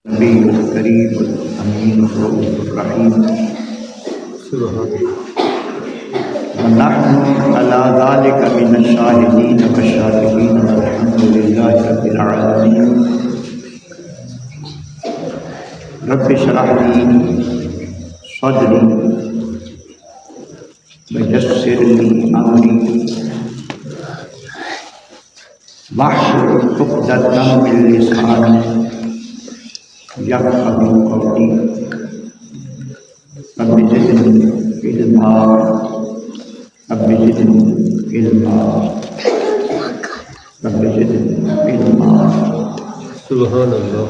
نبی الکریم الامین الرؤوف الرحیم ونحن على ذلك من الشاهدين والشاكرين والحمد لله رب العالمين رب اشرح لي صدري ويسر لي امري واحلل عقدة من لساني يفقهوا قولي رب زدني علما رب زدني علما رب زدني علما سبحان اللہ۔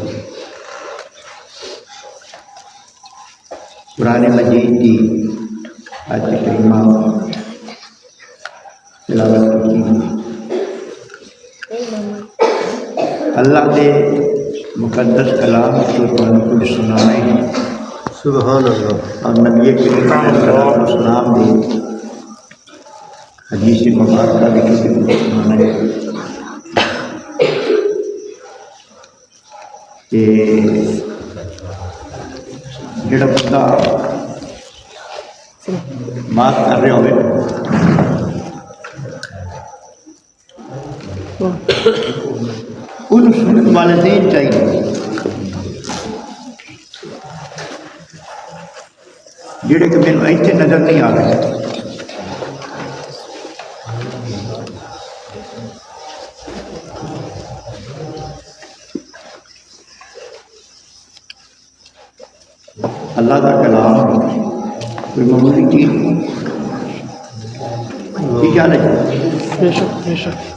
قرآن مجید کی آیت کریمہ تلاوت کی اللہ کے مقدس کلام کو کو سنانے ہیں سبحان اللہ۔ اور نبی کریم علیہ السلام نے حدیث مبارکہ بھی کسی کو سنانا ہے کہ جڑا بندہ بات کر رہے ہوئے ان سنت والے دین چاہیے جڑے کہ میرے ایتھے نظر نہیں آ رہے اللہ کا کلام کوئی معمولی چیز نہیں کیا نہیں بے شک بے شک۔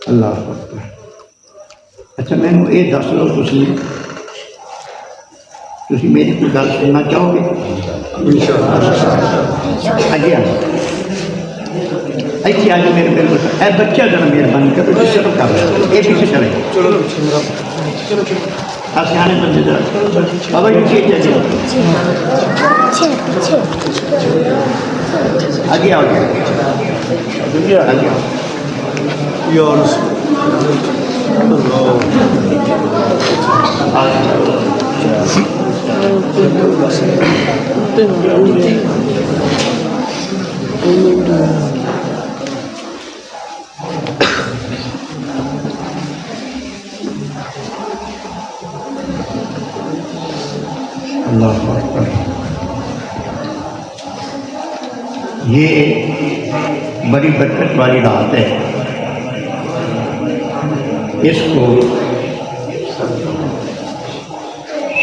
اللہ اکبر۔ اچھا میں نے یہ دس لو تھی میری کوئی گل سننا چاہو گے؟ آگے ایسے آج میرے بالکل اے بچہ ذرا مہربانی کر شروع کر یہ پیچھے چلے سیانے بندے ذرا بابا جی پیچھے چلے آگے آؤ آگے آؤ یا رسول اللہ۔ اللہ اکبر۔ یہ بڑی برکت والی رات ہے، اس کو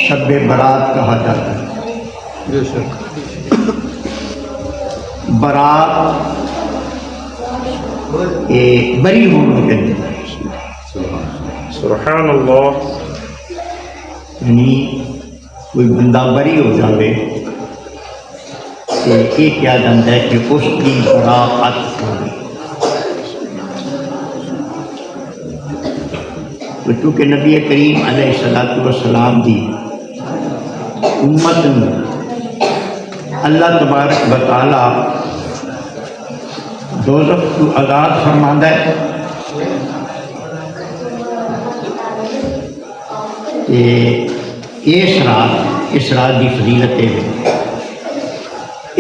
شب برات کہا جاتا ہے۔ بے شک۔ برات ایک بری ہونے کے لیے سبحان اللہ۔ یعنی کوئی بندہ بری ہو جائے تو یہ کیا جاتا ہے کہ اس کی براعت ہوگی، چونکہ نبی کریم علیہ السلام دی امت میں اللہ تبارک و تعالی دوزخ کو آزاد فرماندا ہے کہ اس رات کی فضیلت ہے،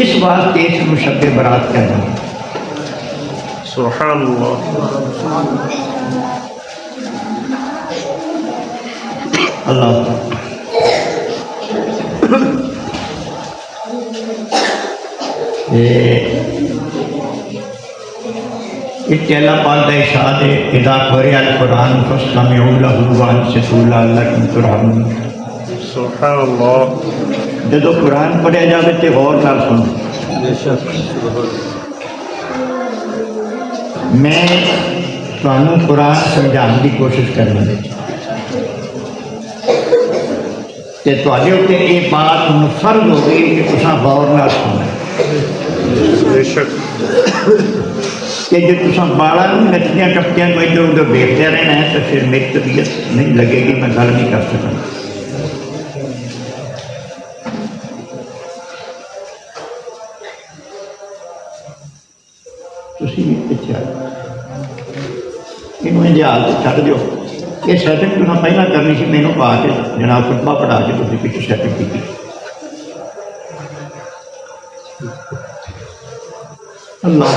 اس واسطے اس کو شب برات کہنا ہے۔ سبحان اللہ۔ اللہ اللہ پاک کا ارشاد ہے اذا قرئ القرآن فاستمعوا له وانصتوا لعلکم ترحمون۔ سبحان اللہ۔ جدو قرآن پڑھیا جائے تو غور نال سنو۔ بے شک۔ میں تمہیں قرآن سمجھانے کی کوشش کرنا ہے کہ تھوڑے اتنے یہ بات فرض ہو گئی کہ تساں غور نال سننا۔ بے شک۔ کہ جو تصا بالا نچدیا ٹپدیا کو ادھر ادھر دیکھتے رہنا ہے تو پھر میری طبیعت نہیں لگے گی، میں گل نہیں کر سکوں۔ تسی بھی پیچھے یہ جہاز چھڈ دیو، یہ سیٹنگ تو پہلے کرنی سی، مینوں پا کے جناب خطبہ پڑھا کے تسی پیچھے سیٹنگ کی۔ اللہ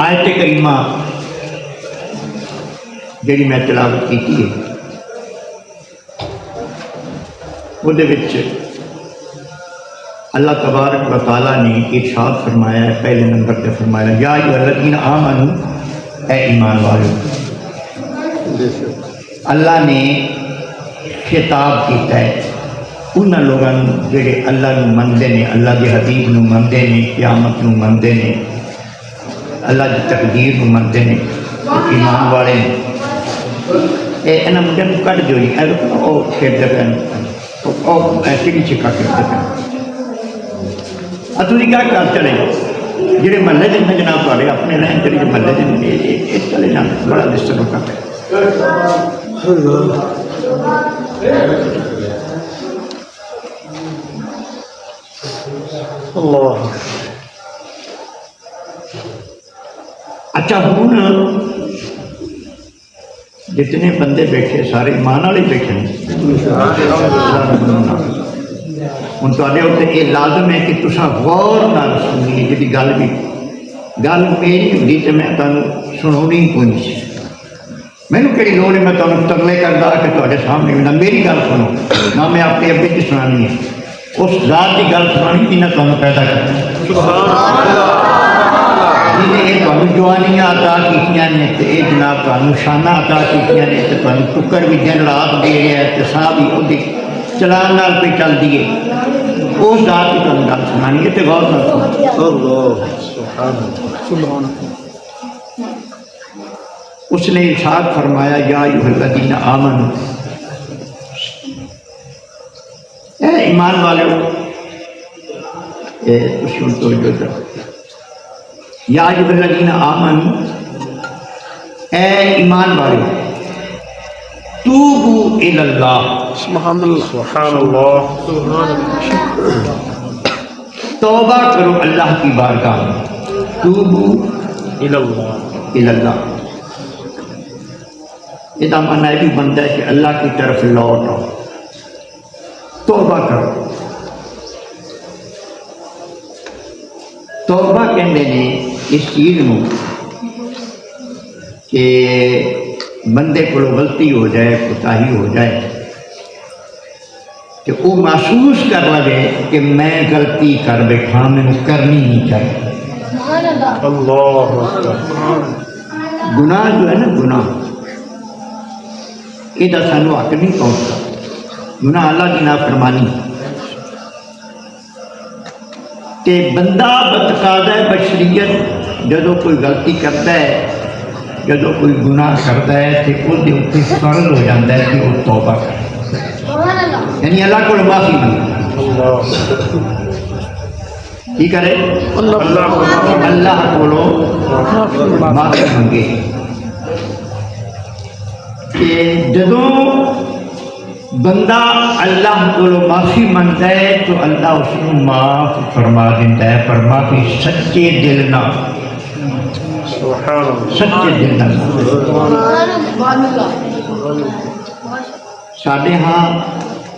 آیت کریمہ جڑی میں تلاوت کی ہے وہ اللہ تبارک و تعالیٰ نے ارشاد فرمایا ہے، پہلے نمبر پہ فرمایا یا ایھا الذین آمنوا، اے ایمان والو۔ اللہ نے خطاب کیتا ہے انہاں لوگاں جڑے اللہ نو مندے نے، اللہ کے حبیب نو مندے نے، قیامت نو مندے نے، اللہ کی تقدیر نو مندے نے، ایمان والے نے۔ انہاں منڈے نو کٹ جو او کھیڈدے پے، او چڑی چھکا کھیڈدے پے۔ تھی کیا کر چلے جاؤ جہے محلے دن میں جناب تے اپنے رہن چلے جو محلے دن چلے جانا بڑا ڈسٹرب کر اللہ۔ اچھا ہوں جتنے بندے بیٹھے سارے ایمان والے بیٹھے ہوں تے اتنے یہ لازم ہے کہ تصا غور نال سنیے، جی گل بھی گل میری ہوتی تو میں تمہیں سناؤنی ہی کوئی نہیں، مینوں کہڑی لوڑ ہے میں تمہیں ترلے کرتا کہ تے سامنے نہ میری گل سنو نہ میں اپنے ابے کی سنانی ہے، اس ذات کی گل سنانی جنہیں تمہیں پیدا کرنا، جنہیں یہ تمہیں جوانیاں عطا کیتیاں نے تو یہ جناب تمہیں شانہ عطا کیتیاں نے تو تمہیں ٹکر بھی دن رات دے رہا ہے تو سا بھی وہ چلان نال پہ چل دیے، اس ذات کی تمہیں گل سنانی ہے تو غور نال سنو۔ اس نے ارشاد فرمایا یا ایھا الذین آمنوا، اے ایمان والو، تسی ہن توجہ کرو، یا ایھا الذین آمنوا، اے ایمان والو، توبوا الی اللہ، سبحان اللہ، سبحان اللہ، توبہ کرو اللہ کی بارگاہ میں، توبوا الی اللہ، الی اللہ، یہ معنی بھی بنتا ہے کہ اللہ کی طرف لوٹ آؤ، توبہ کرو۔ توبہ کہتے ہیں اس چیز میں کہ بندے کو غلطی ہو جائے، کوتاہی ہو جائے کہ وہ محسوس کر لگے کہ میں غلطی کر بیٹھا، میں کرنی نہیں چاہیے۔ اللہ، گناہ جو ہے نا، گناہ یہ سانو حق نہیں پہنچتا، گناہ اللہ کی نافرمانی، تے بندہ بتقاضا بشریت جدو کوئی غلطی کرتا ہے، جدو کوئی گناہ کرتا ہے تو وہ اتنے فرض ہو جاتا ہے کہ وہ توبہ کرے، یعنی اللہ کو معافی مانگے، کی کرے اللہ کو معافی مانگے۔ کہ جدوں بندہ اللہ کو معافی منگتا ہے تو اللہ اس کو معاف فرما دیتا ہے، پر معافی سچے دل نہ، سچے دل نہ۔ ساڈے ہاں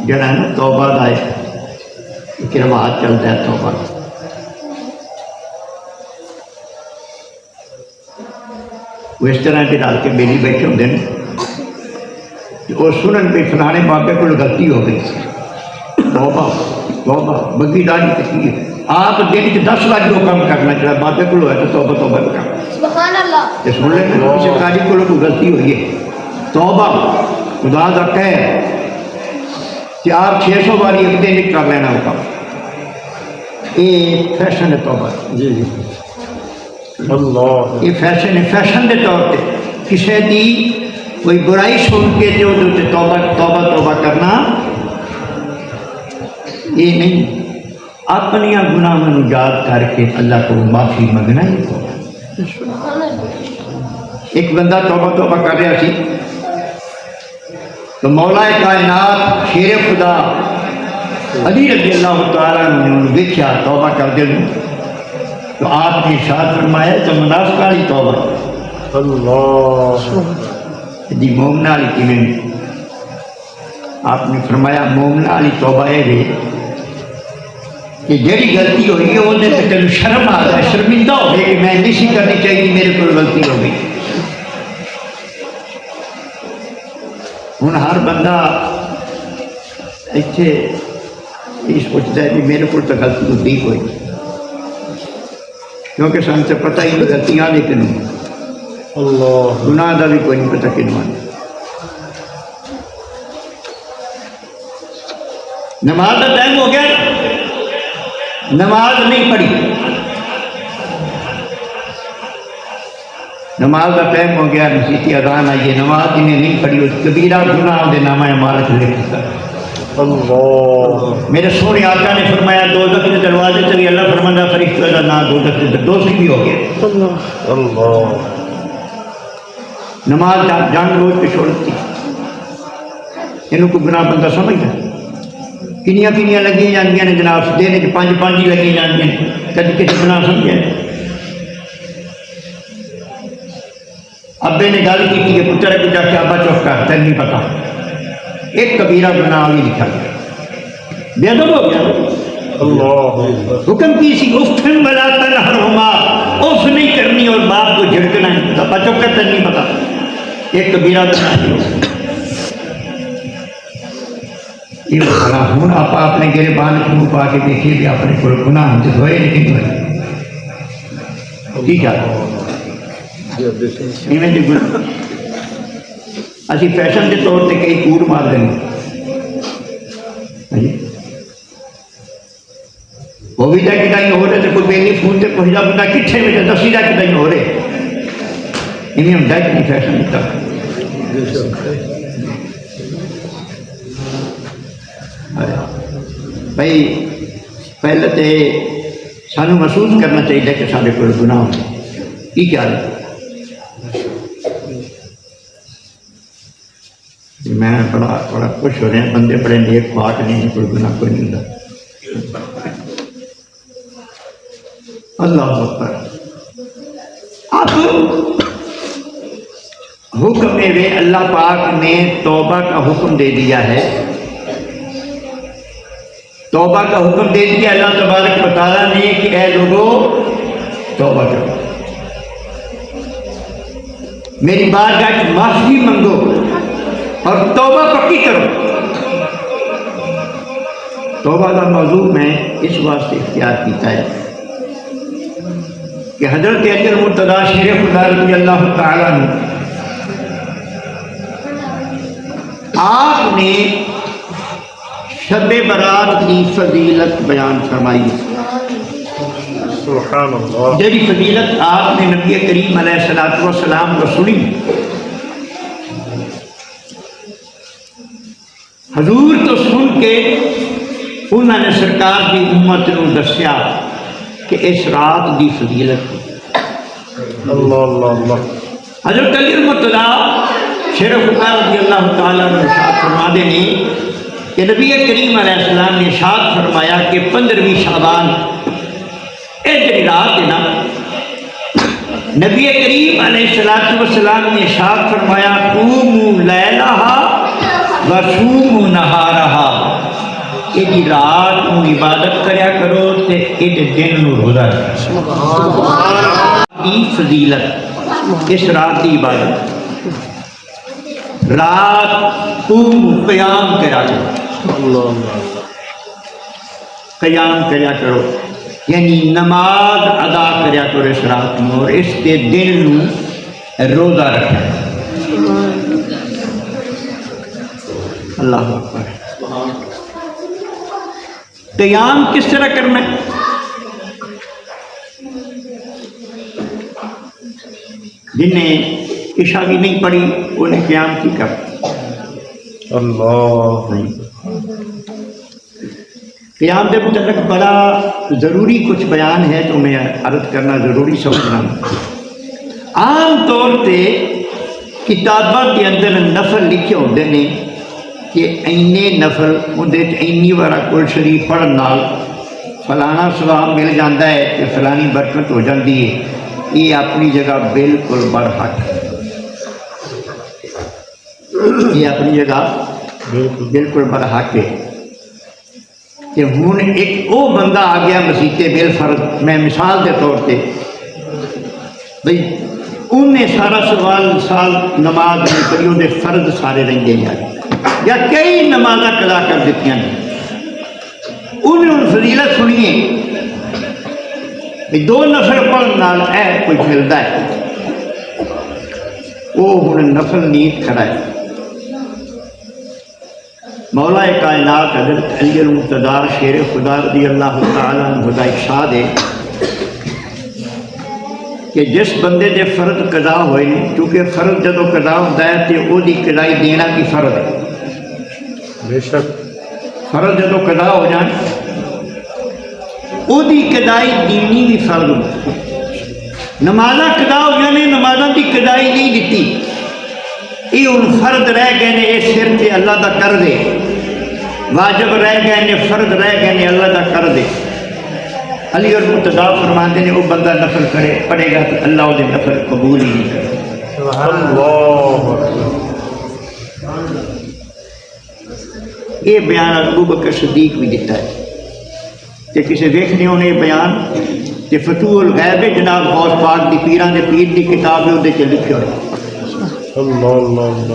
جڑا ہے نا توبہ کا ایک رواج چلتا ہے، توبہ وہ اس طرح کے ڈال کے بیلی بیٹھے ہوتے ہیں اور سنن پہ فلانے بابے کو غلطی ہو گئی، توبہ توبہ بگی داری کی ہے، آپ دن کے 10 بار جو کام کرنا چاہیے بابے کو ہے تو توبہ توبہ کر سبحان اللہ، یہ سن لینا کسی قاری کو کوئی غلطی ہوئی ہے، توبہ خدا کا کہے کہ آپ 600 باری ایک دن کر لینا ہوگا، یہ فیشن ہے توبہ، جی جی اللہ، یہ فیشن ہے، فیشن کے طور پہ کسی کی کوئی برائی سن کے جو توبہ توبہ توبہ کرنا یہ نہیں، اپنی گناہوں کو یاد کر کے اللہ کو معافی منگنا ہی ہوگا۔ ایک بندہ توبہ کر رہا سی تو مولا کائنات شیر خدا علی رضی اللہ تعالیٰ نے انہوں دیکھا توبہ کر دے تو آپ نے ارشاد فرمایا تو منافقہ والی توبہ اللہ جی مومنہ والی کیویں؟ آپ نے فرمایا مومنہ والی توبہ ہے کہ جیڑی غلطی ہوئی ہے وہ تین شرم آ جائے، شرمندہ ہو گئے کہ میں نہیں کرنی چاہیے، میرے کو غلطی ہو گئی۔ ہوں ہر بندہ اتنے یہ سوچتا ہے کہ میرے کو تو غلطی ہوتی کوئی، کیونکہ سن سے پتہ ہی غلطیاں دے کنوں اللہ گناہ کا بھی کوئی نہیں پتہ کنوں۔ نماز کا ٹائم ہو گیا، نماز نہیں پڑھی، نماز کا ٹائم ہو گیا، مسیحی اذان آئی ہے، نماز جنہیں نہیں پڑھی اس کبیرہ گناہ دے نامہ اعمال سے لکھ دیتا۔ اللہ میرے سونے آقا نے فرمایا دوزخ کے دروازے سے بھی اللہ فرماندہ فرشتوں کا نام دوزخ کے دوسری بھی ہو گیا۔ اللہ نماز جان روز پہ چھوڑتی انہوں کو گناہ بندہ سمجھتا کنیاں کنیاں لگی جانیاں نے جناب دینے کے پانچ ہی لگی جانیاں نے، کبھی کسی گناہ سمجھا ہے؟ ابے نے گل کی کہ پتر کو جا کے ابا چوک کر تین نہیں پتا، ایک کبیرہ گناہ بھی لکھا گیا، بے ادب ہو گیا۔ اللہ حکم کی سی افتن ولا تنہرہما، اف نہیں کرنی اور باپ کو جھڑکنا نہیں پتا، ابا چوک کر تین نہیں پتا، ایک کبیرہ گناہ بھی ہو گیا۔ یہ بڑا ہوں آپ اپنے گریبان کے منہ پا کے دیکھیے کہ اپنے کو گناہ ہم سے دھوئے لیکن ہوئے ٹھیک ہے ایویں جو گناہ اسی فیشن کے طور پہ کئی کوڑ مار دیں وہ بھی جا کتائی ہو رہے تو کوئی بیلی فون سے پہنچا بندہ کٹھے میں دسی جا کتائی ہو رہے انہیں ہم ڈائٹ نہیں فیشن ہوتا بھائی پہلے تو سانو محسوس کرنا چاہیے کہ سارے کو گناہ ہو کی کیا ہے میں بڑا خوش ہو رہے ہیں بندے بڑے نیک پاک نہیں کوئی گناہ کوئی نہیں ہوتا اللہ اکبر اب حکم میں اللہ پاک نے توبہ کا حکم دے دیا ہے توبہ کا حکم دے دیا اللہ تبارک و تعالیٰ نے کہ اے لوگوں توبہ کرو میری بارگاہ کی معافی منگو اور توبہ پکی کرو توبہ کا موضوع میں اس واسطے اختیار کیتا ہے کہ حضرت علی المرتضیٰ شیر خدا رضی اللہ تعالیٰ نے آپ نے شب برات کی فضیلت بیان فرمائی سبحان اللہ جیڑی فضیلت آپ نے نبی کریم علیہ السلام کو سنی حضور تو سن کے انہوں نے سرکار کی امت کو دسیا کہ اس رات کی فضیلت اللہ اللہ اللہ حضرت علی المرتضیٰ شیر خدا رضی اللہ تعالیٰ نے ارشاد فرما دے کہ نبی کریم علیہ السلام نے ارشاد فرمایا کہ 15ویں شعبان یہ جی رات ہے نا نبی کریم علیہ السلام نے ارشاد فرمایا قوموا لیلہا وصوموا نہارہا یہ جی رات کو عبادت کریا کرو تے یہ دن نو روزہ کی فضیلت اس رات کی عبادت رات قوم قیام کرا کرو قیام کریا کرو یعنی نماز ادا کریا کرو اس رات میں اور اس کے دن نو روزہ رکھا اللہ اکبر قیام کس طرح کرنا ہے جنہیں عشاء بھی نہیں پڑھی انہیں قیام کی کر اللہ قیام کے متعلق بڑا ضروری کچھ بیان ہے تو میں عرض کرنا ضروری سمجھنا. عام طور پہ کتاباں کے اندر نفل لکھے ہوتے ہیں کہ اینے نفل اندر اینی بارا کل شریف پڑھن نال فلانا ثواب مل جاتا ہے کہ فلانی برکت ہو جاتی ہے. یہ اپنی جگہ بالکل برحق ہے. یہ اپنی جگہ بالکل برحق ہے کہ ہوں ایک وہ بندہ آ گیا مسیح بل فرض. میں مثال کے طور پہ بھائی انہیں سارا سال نماز نہیں کری وہ فرض سارے رہتے ہیں یا کئی نماز قضا کر دیتی ہیں. انہیں ہوں فضیلت سنیے بھی 2 نفل پڑھنے نال اے کچھ ملتا ہے. وہ ہوں نفل نیت کھڑا ہے. مولا کائنات حضرت علی المرتضیٰ شیر خدا رضی اللہ تعالیٰ عنہ کا ارشاد ہے کہ جس بندے دے فرض قضا ہوئے کیونکہ فرض جدو قضا ہوتا ہے تو وہ قضائی دینا کی فرض ہے. بے شک فرض جدو قضا ہو جان وہ قضائی دینی بھی فرض ہوتی. نمازاں قضا ہو جانے نمازاں کی قضائی نہیں دیتی. یہ ہوں فرد رہ گئے نے یہ سر سے اللہ کا کر دے. واجب رہ گئے نے فرد رہ گئے نے اللہ کا کر دے. علی اور مرتضیٰ فرماتے ہیں وہ بندہ نفل کرے پڑھے گا تو اللہ وہ نفل قبول ہی نہیں کرے. اللہ یہ بیان ابو بکر صدیق بھی دیتا ہے کہ کسی ویکھنے ہونے بیان کہ فتوح الغیب جناب غوث پاک دی پیران دے پیر دی کتاب ہے وہ لکھے ہوئے. اللہ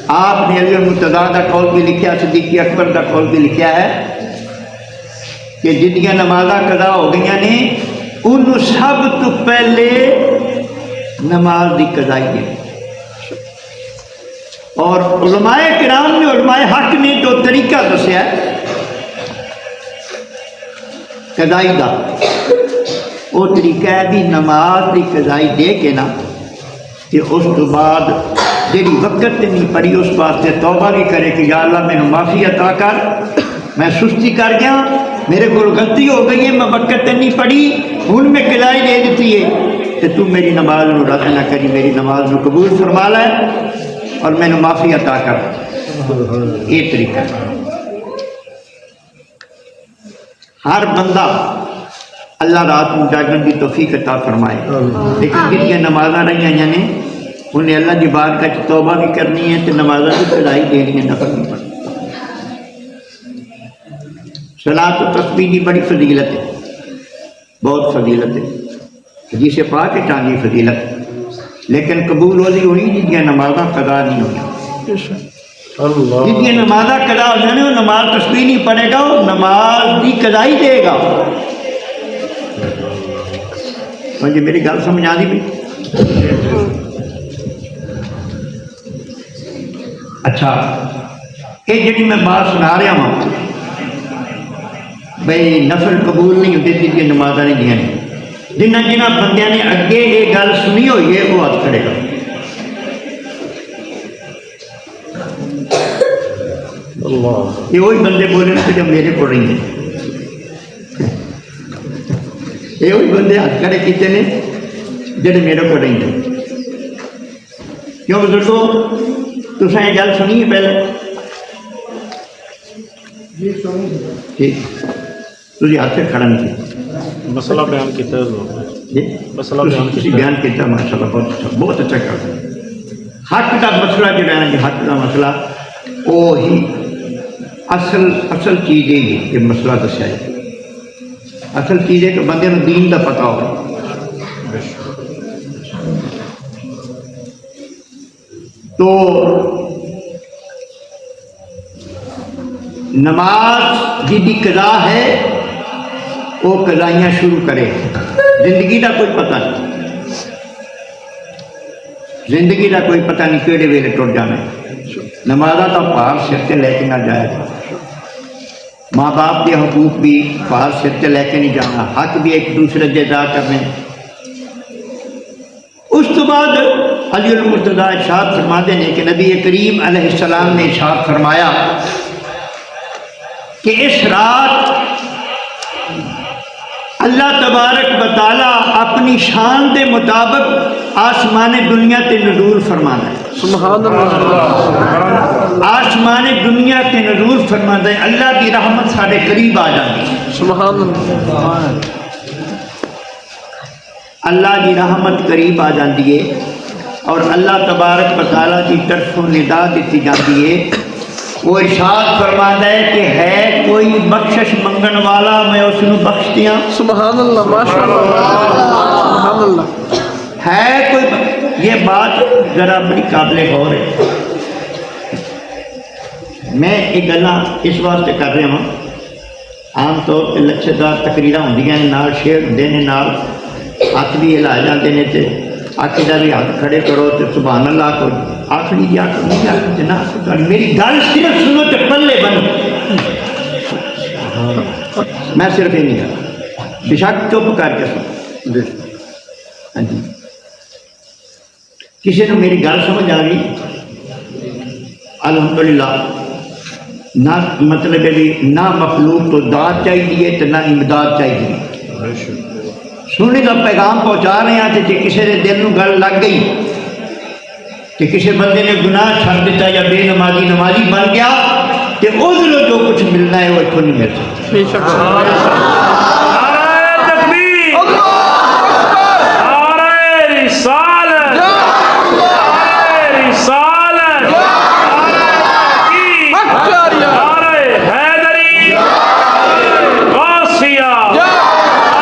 آپ نے علی المرتضیٰ کا قول بھی لکھا صدیق اکبر کا قول بھی لکھا ہے کہ جنیاں نمازاں قضا ہو گئی نے انہوں سب تو پہلے نماز دی قضائی ہے. اور علماء کرام نے علماء حق نے جو طریقہ دسیا قضائی دا وہ طریقہ ہے بھی نماز دی قضائی دے کے نا کہ اس تو بعد جیڑی وقت نہیں پڑی اس واسطے توبہ بھی کرے کہ یا اللہ میں معافی عطا کر میں سستی کر گیا میرے کو غلطی ہو گئی ہے میں وقت نہیں پڑھی ہوں میں قضائی دے دیتی ہے کہ تو میری نماز نو رد نہ کری میری نماز نو قبول فرما لے اور میں معافی عطا کر. یہ طریقہ ہر بندہ اللہ رات کو جاگن کی توفیق عطا فرمائے. لیکن جن نمازاں رہی ہیں نے انہیں اللہ کی بارگاہ وچ توبہ بھی کرنی ہے تو نمازاں بھی قضائی دینی ہے نفل نہیں پڑھنی. صلاۃ و تسبیح کی بڑی فضیلت ہے بہت فضیلت ہے حدیث پاک ہے چاندی فضیلت لیکن قبول ہوئی ہوئی جن کی نمازاں قضا نہیں ہوئی. جن کی نمازاں قضا ہو جانے وہ نماز تسبیح نہیں پڑھے گا وہ نماز کی قضائی دے گا. مجھے میری گل سمجھ آ رہی بھی. اچھا یہ جی میں بات سنا رہا ہوں بھائی نفل قبول نہیں ہوتے جن کی نمازاں نہیں دیا جنہ بندیاں نے اگے یہ گل سنی ہوئی ہے وہ ہاتھ کھڑے گا. یہ وہی بندے بولے نا کہ جب میرے کو رہی ہیں یہ وہی بندے ہاتھ کھڑے کیتے ہیں جڑے میرے کو رہی ہیں. کیوں بزرگو تساں یہ گل سنی ہے پہلے ٹھیک تھی ہاتھ سے کھڑا نہیں مسئلہ بیان کیتا ہے جی مسئلہ بیان کیا ماشاء اللہ بہت اچھا کر حق کا مسئلہ جو ہے نا حق کا مسئلہ وہی اصل چیز یہی کہ مسئلہ دسیا ہے. اصل چیز ہے کہ بندے کو دین کا پتہ ہو. تو نماز جی قضا ہے وہ قضائیاں شروع کرے. زندگی کا کوئی پتہ نہیں زندگی کا کوئی پتہ نہیں کہڑے ویلے ٹر جانا ہے. نمازاں تو پار سر سے لے کے نہ جائے. ماں باپ کے حقوق بھی پار سر سے لے کے نہیں جانا. حق بھی ایک دوسرے سے ادا کرنے. اس تو بعد علی المرتضیٰ ارشاد فرماتے ہیں کہ نبی کریم علیہ السلام نے ارشاد فرمایا کہ اس رات اللہ تبارک و تعالیٰ اپنی شان دے مطابق آسمان دنیا تے نزول فرمانا ہے. سبحان اللہ. آسمان دنیا تے نزول فرمانا ہے. اللہ کی رحمت سارے قریب آ جاتی ہے. سبحان اللہ. اللہ کی رحمت قریب آ جاتی ہے اور اللہ تبارک و تعالیٰ کی طرفوں ندا دیتی جاتی ہے. وہ ارشاد فرماتا ہے کہ ہے کوئی بخشش منگن والا میں اس کو بخش دیا. سبحان اللہ. ماشاء اللہ. سبحان اللہ. ہے کوئی یہ بات ذرا بڑی قابل غور ہے. میں یہ گلاں اس واسطے کر رہا ہوں عام طور پہ لچھدار تقریراں ہوندیاں نے نال شعر ہوندے نے نال ہاتھ بھی ہلائے جاتے ہیں تے آخری دا بھی ہاتھ کھڑے کرو تے سبحان اللہ کو آخری دی آخر نہیں آخر تے نہ آخر. میری گل صرف سنو تے پلے بنو. میں صرف یہ نہیں کہا بے شک چپ کر کے سنو. ہاں جی کسی نے میری گل سمجھ آ گئی الحمدللہ. نہ مطلب ہے بھی نہ مخلوق تو داد چاہیے تو نہ امداد چاہیے. سننے کا پیغام پہنچا رہے ہیں کہ کسی کے دل میں گل لگ گئی کہ کسی بندے نے گناہ چھڑ دیتا یا بے نمازی نمازی بن گیا کہ ادھر جو کچھ ملنا ہے وہ اتوں نہیں مل سکتا. بے شک. نعرہ تکبیر، نعرہ رسالت، نعرہ رسالت، نعرہ حیدری، غوثیہ،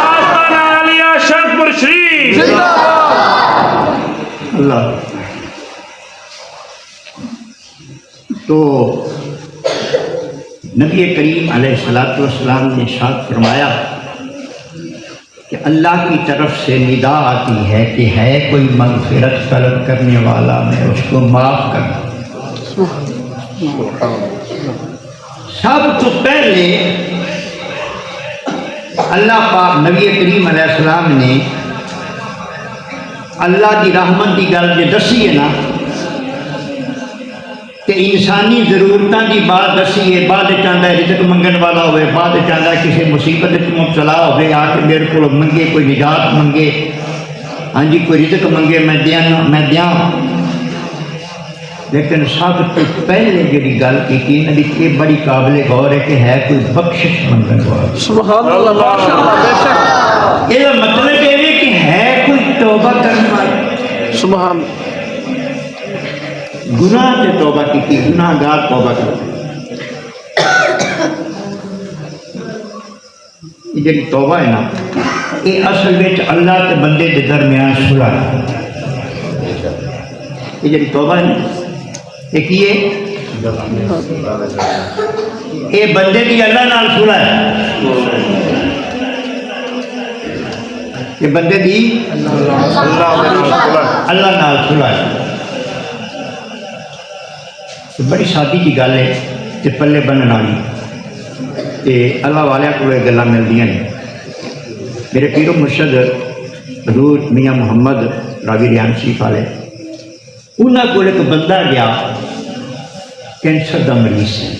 آستانہ عالیہ شرفپور شریف. اللہ. تو نبی کریم علیہ الصلوۃ والسلام نے ارشاد فرمایا کہ اللہ کی طرف سے ندا آتی ہے کہ ہے کوئی مغفرت طلب کرنے والا میں اس کو معاف کر دوں. سب تو پہلے اللہ پاک نبی کریم علیہ السلام نے اللہ کی رحمت کی گل جو دسی ہے نا کہ انسانی ضرورتوں کی بات دسی ہے. بعد چاہتا ہے رزق منگن والا ہوئے، بعد چاہتا ہے کسی مصیبت مبتلا ہوئے آ کے میرے کو منگے، کوئی نجات منگے. ہاں جی کوئی رزق منگے میں دیاں. لیکن سب تو پہلے جی گل کی نبی یہ بڑی قابل غور ہے کہ ہے کوئی بخشش منگن والا. سبحان اللہ. ماشاء اللہ. بے شک. یہ مطلب یہ ہے کہ ہے کوئی توبہ کرنے والا. سبحان. گناہ سے توبہ کی گناہ گار توبہ کرتے. یہ جی توبہ ہے نا یہ اصل میں اللہ کے بندے کے درمیان صلح ہے. یہ جی توبہ ہے نا یہ کی ہے یہ بندے کی اللہ نال صلح ہے. یہ بندے دی اللہ نال صلح ہے. بڑی سادی کی گل ہے کہ پلے بننے والی تے اللہ والے کو یہ گلاں ملدیاں نے. میرے پیر و مرشد حضور میاں محمد راوی ریان شریف والے انہوں کو ایک بندہ گیا کینسر کا مریض ہے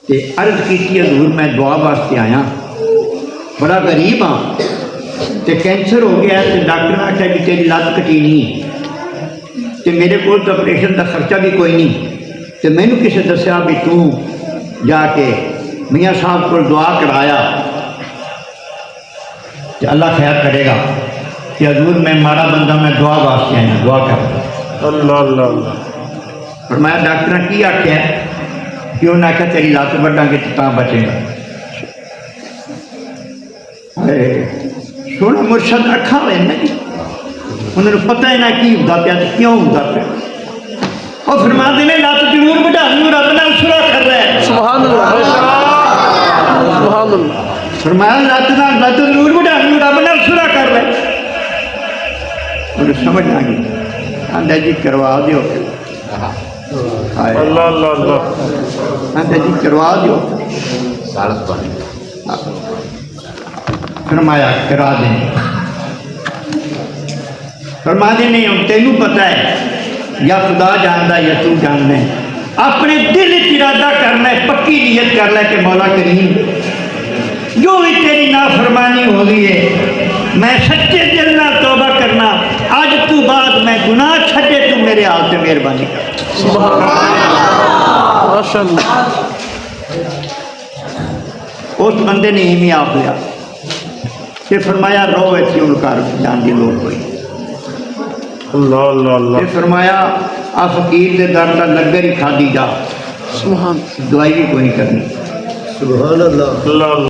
تے عرض کی حضور میں دعا واسطے آیا بڑا غریب ہاں تے کینسر ہو گیا تے ڈاکٹر نے آخیا کہ تیری لت کٹی نہیں تے میرے کو تو آپریشن کا خرچہ بھی کوئی نہیں تے میں نے کسی دسیا بھی تو جا کے میاں صاحب کو دعا کرایا کہ اللہ خیر کرے گا کہ حضور میں مارا بندہ میں دعا واسطے آیا دعا کر. اللہ اللہ اللہ. فرمایا ڈاکٹر نے کی آخیا کہ انہوں نے آخیا تیری لات وڈاں گے تو بچے گا. سونا مرشد اکھاں ہوئے نا جی انہوں نے پتہ ہے نا کی ہوتا پیا کیوں ہوتا پیا. اور فرماتے ہیں لات ضرور بڑھا لوں رب نال صلح کر رہا ہے. سبحان اللہ. سبحان اللہ. فرمایا لات ضرور بڑھا لوں رب نال صلح کر رہا ہے. انہیں سمجھ آ گئی آندا جی کروا دیو. اللہ اللہ اللہ. آندا جی کروا دیو. فرمایا کرا دیں. فرما دیں نہیں تینوں پتہ ہے یا خدا جانتا یا تو جاننا ہے اپنے دل ارادہ کرنا ہے، پکی نیت کرنا ہے کہ مولا کریم جو بھی تیری نافرمانی ہو گئی ہے میں سچے دل نہ توبہ کرنا، آج تو بعد میں گناہ چھٹے تو میرے ہاتھ سے مہربانی کر۔ ماشاء اللہ اس بندے نے ہی آپ لیا کہ فرمایا رو ایسی ان کا جان دی لوگ ہوئی، اللہ اللہ اللہ کہ فرمایا آپ فقیر دے در کا لنگر ہی کھا دی جا، سبحان دعائی بھی کوئی نہیں کرنی۔ اللہ اللہ